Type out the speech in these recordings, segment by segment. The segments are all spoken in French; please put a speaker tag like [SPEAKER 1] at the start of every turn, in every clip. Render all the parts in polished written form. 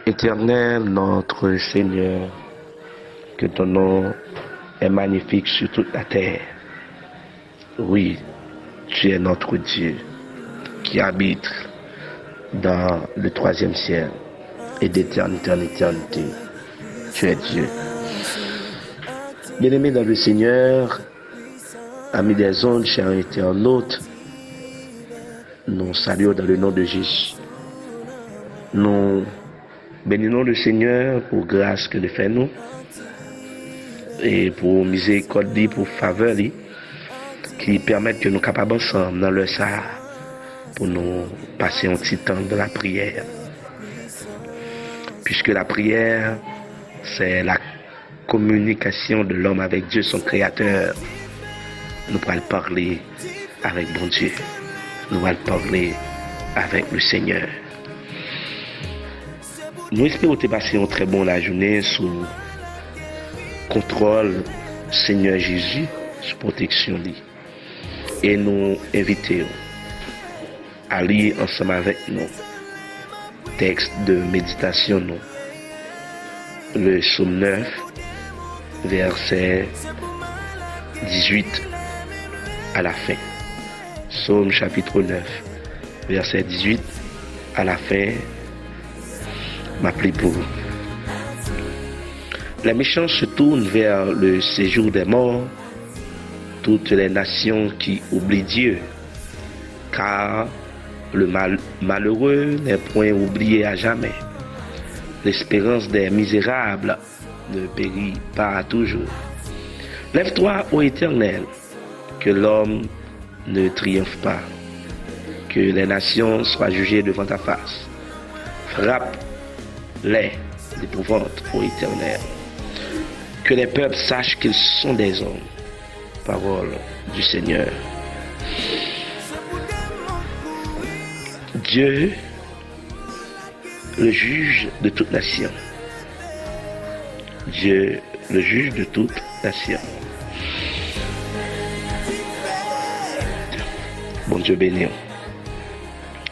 [SPEAKER 1] Éternel, notre Seigneur, que ton nom est magnifique sur toute la terre. Oui, tu es notre Dieu qui habite dans le troisième ciel et d'éternité en éternité. Tu es Dieu. Bien-aimés dans le Seigneur, amis des ondes, chers internautes, nous saluons dans le nom de Jésus. Nous bénissons le Seigneur pour grâce que nous fait nous et pour miséricorde, pour faveur qui permettent que nous capables ensemble dans le ça pour nous passer un petit temps de la prière. Puisque la prière, c'est la communication de l'homme avec Dieu, son créateur. Nous allons parler avec bon Dieu. Nous allons parler avec le Seigneur. Nous espérons que passer une très bonne journée sous contrôle Seigneur Jésus, sous protection. Et nous invitons à lire ensemble avec nous texte de méditation, le psaume 9, verset 18 à la fin. Psaume chapitre 9, verset 18 à la fin. M'appeler pour vous. Les méchants se tournent vers le séjour des morts, toutes les nations qui oublient Dieu, car le malheureux n'est point oublié à jamais. L'espérance des misérables ne périt pas toujours. Lève-toi, ô Éternel, que l'homme ne triomphe pas, que les nations soient jugées devant ta face. Frappe-les d'épouvante, ô Éternel. Que les peuples sachent qu'ils sont des hommes. Parole du Seigneur. Dieu, le juge de toute nation. Dieu, le juge de toute nation. Bon Dieu béni.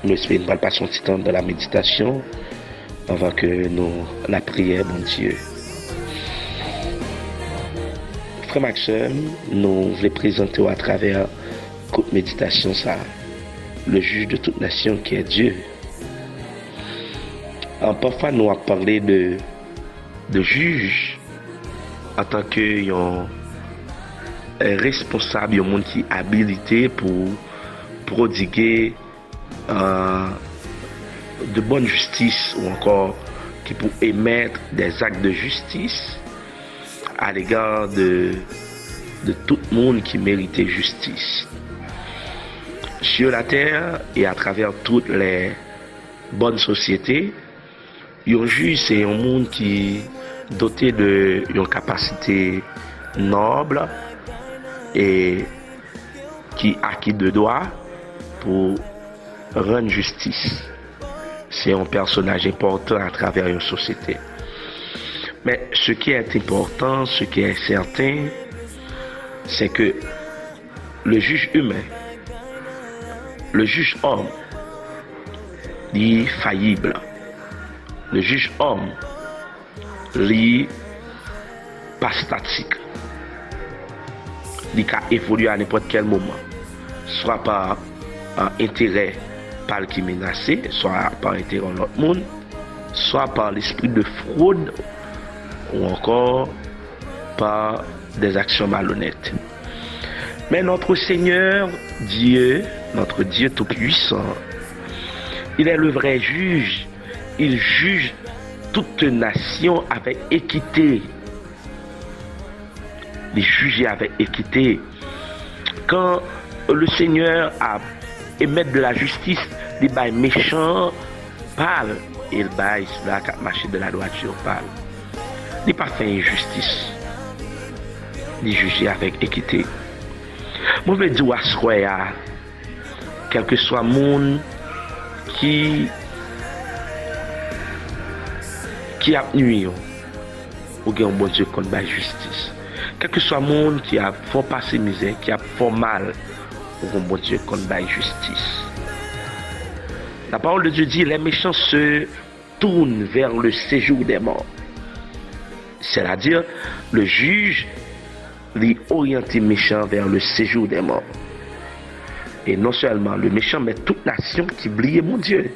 [SPEAKER 1] Nous espérons pas passer un petit temps de la méditation avant que nous la prière, bon Dieu. Frère Maxime, nous voulons présenter à travers cette méditation ça, le juge de toute nation qui est Dieu. Parfois nous avons parlé de juge en tant que responsable, un monde qui est habilité pour prodiguer de bonne justice ou encore qui pour émettre des actes de justice à l'égard de tout le monde qui méritait justice. Sur la terre et à travers toutes les bonnes sociétés, un juge c'est un monde qui est doté d'une capacité noble et qui acquis de droit pour rendre justice. C'est un personnage important à travers une société. Mais ce qui est important, ce qui est certain, c'est que le juge humain, le juge homme, il est faillible. Le juge homme, il n'est pas statique. Il peut évoluer à n'importe quel moment, soit par intérêt par le qui est menacé, soit par intérêt en l'autre monde, soit par l'esprit de fraude ou encore par des actions malhonnêtes. Mais notre Seigneur Dieu, notre Dieu tout-puissant, il est le vrai juge. Il juge toute nation avec équité. Il juge avec équité. Quand le Seigneur a émettre de la justice, il bail méchant parle, il bail cela qui a marché de la droiture parle. Il n'a pas fait injustice. Il juge avec équité. Moi, je veux dire à ce quel que soit le monde qui a nuit, ou bien un bon Dieu contre la justice. Quel que soit le monde qui a fait passer misère, qui a fait mal, ou un bon Dieu contre la justice. La parole de Dieu dit les méchants se tourne vers le séjour des morts. C'est-à-dire, le juge lui oriente méchant vers le séjour des morts. Et non seulement le méchant, mais toute nation qui oublie mon Dieu.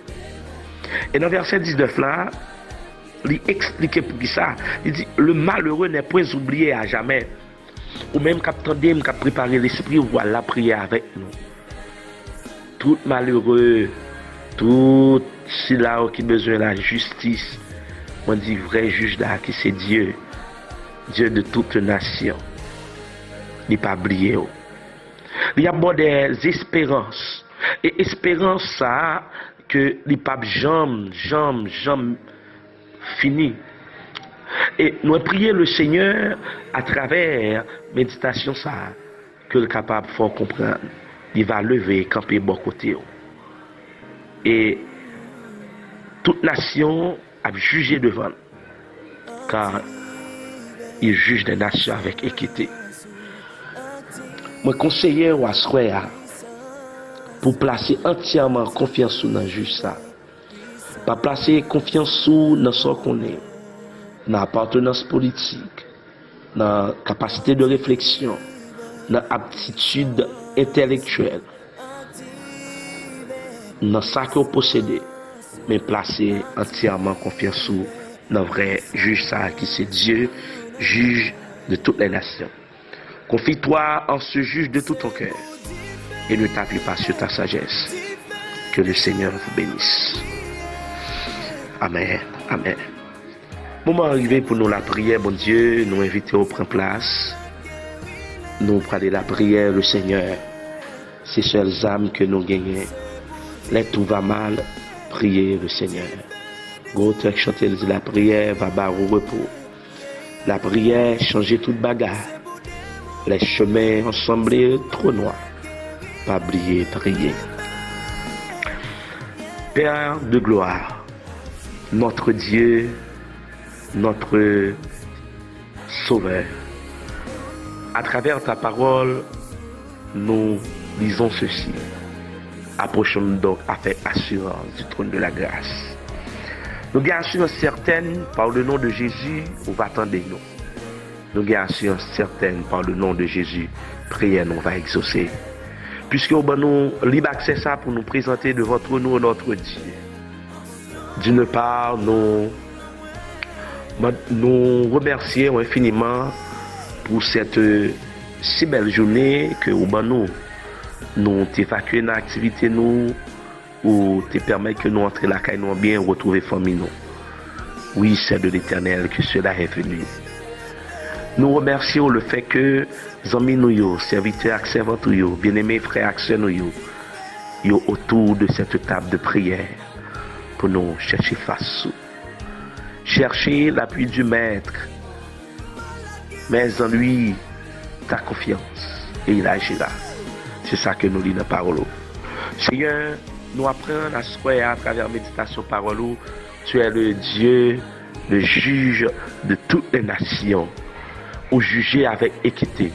[SPEAKER 1] Et dans verset 19 là, il explique pour qui ça. Il dit, le malheureux n'est point oublié à jamais. Ou même qu'à attendre, qu'à préparer l'esprit, voilà, prier avec nous. Tout malheureux, tout celui-là qui a besoin de la justice, on dit vrai juge là, qui c'est Dieu, Dieu de toute nation. Il n'est pas oublié. Il y a bon des espérances. Et espérance ça, que les papes jamais fini. Et nous prions le Seigneur à travers méditation ça, que le capable faut comprendre. Il va lever, camper bon côté. Et toute nation a jugé devant, car il juge des nations avec équité. Moi conseiller ou assoya pour placer entièrement confiance dans le juge ça. Pas placer confiance dans ce qu'on est, dans l'appartenance politique, dans la capacité de réflexion, dans l'aptitude intellectuelle, dans ça qu'on possède, mais placer entièrement confiance dans le vrai juge ça qui c'est Dieu, juge de toutes les nations. Confie-toi en ce juge de tout ton cœur et ne t'appuie pas sur ta sagesse. Que le Seigneur vous bénisse. Amen. Amen. Moment arrivé pour nous la prière, bon Dieu, nous inviter au prendre place. Nous parler la prière, le Seigneur. Ces seules âmes que nous gagnons. Là tout va mal, priez le Seigneur. Gros chanter la prière va barrer au repos. La prière changer toute bagarre. Les chemins ensemblés trop noirs. Pas oublier, prier. Père de gloire, notre Dieu, notre Sauveur, à travers ta parole, nous lisons ceci. Approchons-nous donc avec assurance du trône de la grâce. Nous avons assurance certaine par le nom de Jésus, où va attendre nous. Nous avons assurance certaine par le nom de Jésus, prière nous va exaucer. Puisque nous libre accès ça pour nous présenter devant nous notre Dieu. D'une part, nous remercions infiniment pour cette si belle journée que nous t'évacuer dans l'activité nous ou te permettre que nous entrions la caille nous bien retrouver famille nous. Oui, c'est de l'Éternel que cela est venu. Nous remercions le fait que amis nous, serviteurs et servantes, bien-aimés frères et sœurs nous, autour de cette table de prière pour nous chercher face. Chercher l'appui du Maître, mais en lui ta confiance et il agira. C'est ça que nous lisons dans la parole. Seigneur, nous apprenons à se croire à travers la méditation parole. Tu es le Dieu, le juge de toutes les nations, ou juger avec équité.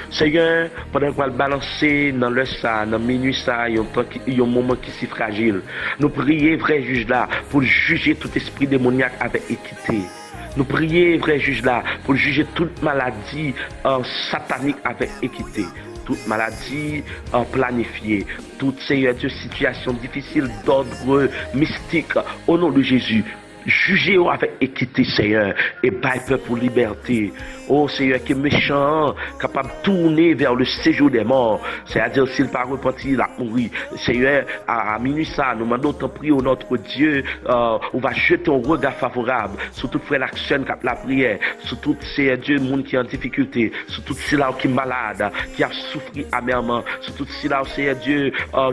[SPEAKER 1] Seigneur, pendant qu'on va balancer dans le ça, dans minuit ça, il y a un moment qui est si fragile. Nous prions, vrai juge là, pour juger tout esprit démoniaque avec équité. Nous prions, vrai juge là, pour juger toute maladie satanique avec équité. Toute maladie planifiée, toute Seigneur Dieu situation difficile d'ordre mystique, au nom de Jésus. Jugez avec équité, Seigneur, et baille peuple pour liberté. Oh Seigneur, qui est méchant, capable de tourner vers le séjour des morts. C'est-à-dire, s'il n'a pas repenti, il a mouru. Seigneur, à minuit ça, nous demandons ton prière au notre Dieu. On va jeter un regard favorable sur toute frère l'action qui a la prière, sur tout Seigneur Dieu, le monde qui est en difficulté, sur tout celui qui est malade, qui a souffert amèrement, sur tout celui Seigneur Dieu,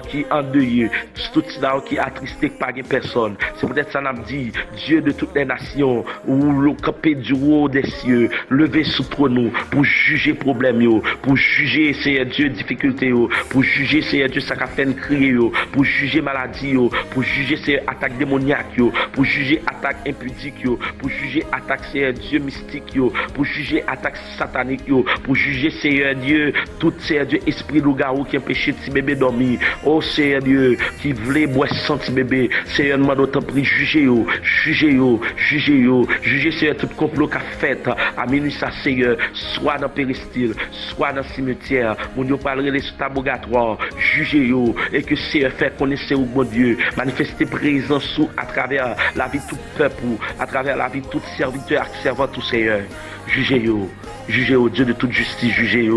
[SPEAKER 1] qui est endeuillé, sur tout celui qui est attristé par personne. C'est peut-être ça, nous dit, Dieu de toutes les nations, ou le campé du haut des cieux, levé sous nous pour juger problème yo, pour juger Seigneur Dieu difficulté yo, pour juger Seigneur Dieu ça qu'a fait crier yo, pour juger maladie yo, pour juger Seigneur attaque démoniaque yo, pour juger attaque impudique yo, pour juger attaque Seigneur Dieu mystique yo, pour juger attaque satanique yo, pour juger Seigneur Dieu tout Seigneur Dieu esprit loup-garou qui empêche petit bébé dormir. Oh Seigneur Dieu qui voulait boire sans petit bébé, Seigneur nous autant pris juger yo, jugez Seigneur tout complot qu'a fait à minuit ça Seigneur, soit dans péristyle, soit dans cimetière, mon Dieu parlerait les abogatoire, jugez et que Seigneur fait connaître au bon Dieu, manifester présence à travers la vie de tout peuple, à travers la vie de tout serviteur et servant tout Seigneur. Jugez Dieu de toute justice, jugez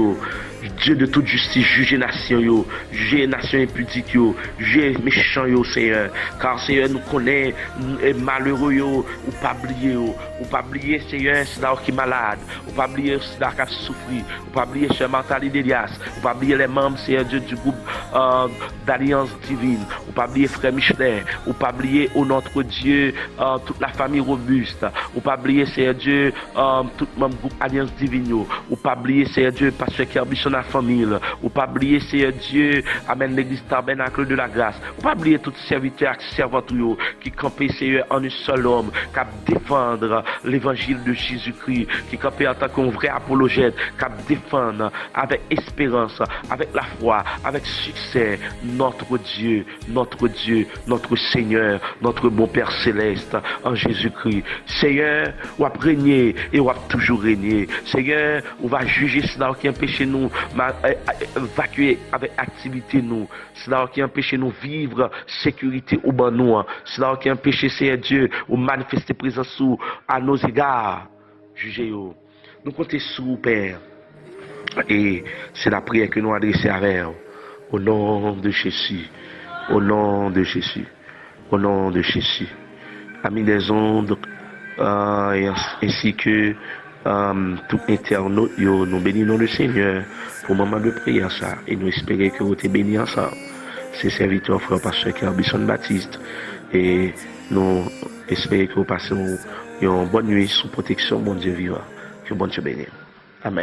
[SPEAKER 1] Dieu de toute justice, jugez nation jugez nation impudique jugez méchant Seigneur, car Seigneur nous connaît malheureux ou pas oublier Seigneur c'est là qui est malade, ou pas oublier c'est là qui a souffert, ou pas oublier Seigneur Martali d'Elias, ou pas oublier les membres Seigneur Dieu du groupe d'Alliance Divine, ou pas oublier frère Michelin, ou pas oublier au notre Dieu toute la famille robuste, ou pas oublier Seigneur Dieu tout le membre groupe Alliance Divine, ou pas oublier Seigneur Dieu pasteur Kerbichon la famille, ou pas oublier Seigneur Dieu amène l'église tabernacle de la grâce, ou pas oublier tout serviteur et servante qui campait Seigneur en un seul homme, qui défendre l'évangile de Jésus-Christ, qui campait en tant qu'un vrai apologète, qui défendre avec espérance, avec la foi, avec succès notre Dieu, notre Seigneur, notre bon Père céleste en Jésus-Christ. Seigneur, on va régner et on va toujours régner. Seigneur, on va juger cela qui empêche nous évacuer avec activité nous, cela qui empêche nous vivre sécurité au ban nous, cela qui empêche Seigneur Dieu ou manifester présence à nos égards. Jugez-nous. Nous comptons sur vous, Père. Et c'est la prière que nous adressons à vous. Au nom de Jésus. Au nom de Jésus. Au nom de Jésus. Amis des ondes, ainsi que tout internaute, nous bénissons le Seigneur pour le moment de prière ça. Et nous espérons que vous êtes bénis ensemble. C'est serviteur frère pasteur Kerbichon Baptiste. Et nous espérons que vous passez une bonne nuit sous protection, bon Dieu vivant. Que bon Dieu bénisse. Amen.